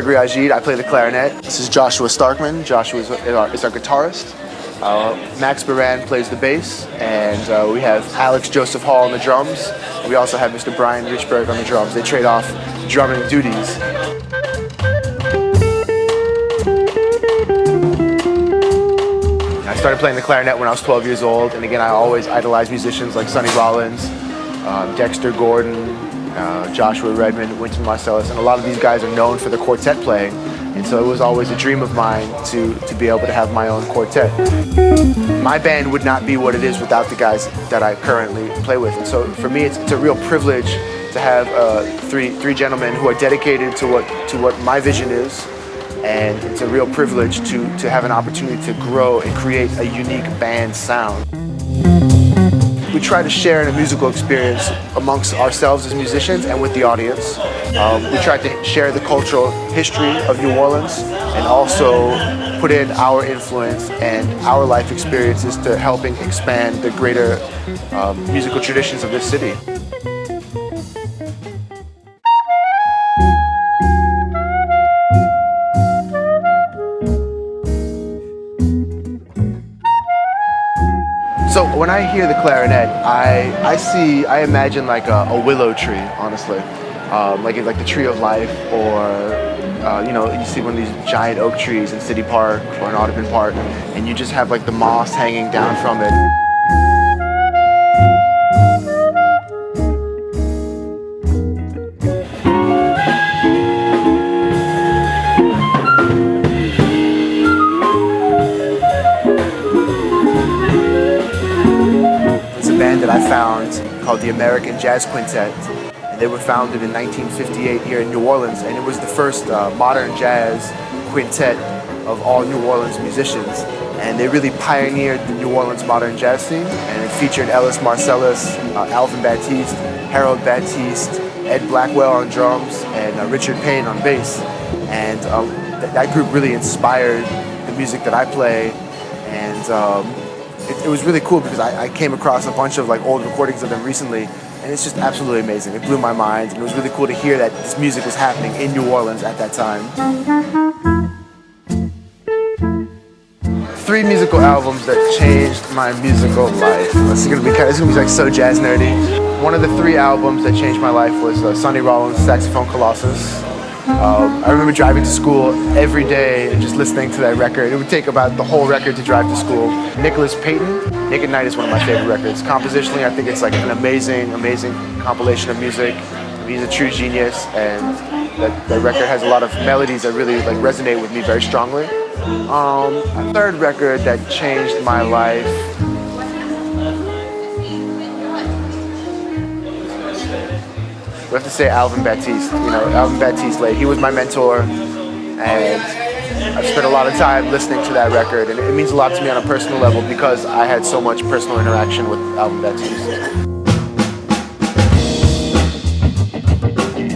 Gregory Agid. I play the clarinet. This is Joshua Starkman. Joshua is our guitarist. Max Baran plays the bass, and we have Alex Joseph Hall on the drums. We also have Mr. Brian Richberg on the drums. They trade off drumming duties. I started playing the clarinet when I was 12 years old, and again, I always idolized musicians like Sonny Rollins, Dexter Gordon, Joshua Redman, Wynton Marsalis, and a lot of these guys are known for their quartet playing, and so it was always a dream of mine to be able to have my own quartet. My band would not be what it is without the guys that I currently play with, and so for me it's a real privilege to have three gentlemen who are dedicated to what my vision is, and it's a real privilege to have an opportunity to grow and create a unique band sound. We try to share in a musical experience amongst ourselves as musicians and with the audience. We try to share the cultural history of New Orleans and also put in our influence and our life experiences to helping expand the greater musical traditions of this city. So when I hear the clarinet, I imagine like a willow tree, honestly, like the tree of life, or you see one of these giant oak trees in City Park or in Audubon Park, and you just have like the moss hanging down from it. That I found called the American Jazz Quintet, and they were founded in 1958 here in New Orleans, and it was the first modern jazz quintet of all New Orleans musicians, and they really pioneered the New Orleans modern jazz scene, and it featured Ellis Marsalis, Alvin Batiste, Harold Batiste, Ed Blackwell on drums, and Richard Payne on bass, and that group really inspired the music that I play, and it was really cool because I came across a bunch of like old recordings of them recently, and it's just absolutely amazing. It blew my mind, and it was really cool to hear that this music was happening in New Orleans at that time. 3 musical albums that changed my musical life. This is gonna be like so jazz nerdy. One of the 3 albums that changed my life was Sonny Rollins' Saxophone Colossus. I remember driving to school every day and just listening to that record. It would take about the whole record to drive to school. Nicholas Payton, Naked Night is one of my favorite records. Compositionally, I think it's like an amazing compilation of music. He's a true genius, and that record has a lot of melodies that really like resonate with me very strongly. A 3rd record that changed my life. I have to say Alvin Batiste. Alvin Batiste, he was my mentor, and I've spent a lot of time listening to that record, and it means a lot to me on a personal level because I had so much personal interaction with Alvin Batiste.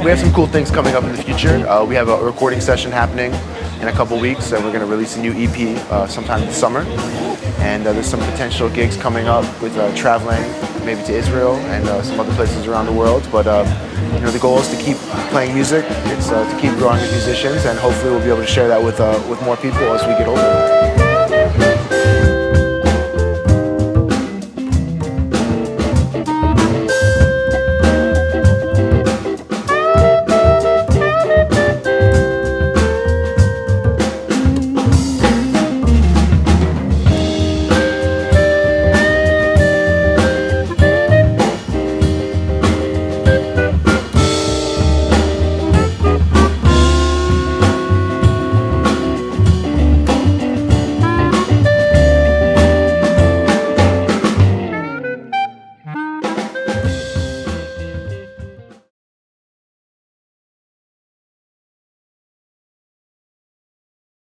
We have some cool things coming up in the future. We have a recording session happening in a couple weeks, and we're going to release a new EP sometime this summer. And there's some potential gigs coming up with traveling maybe to Israel and some other places around the world. But the goal is to keep playing music. It's to keep growing as musicians, and hopefully we'll be able to share that with more people as we get older.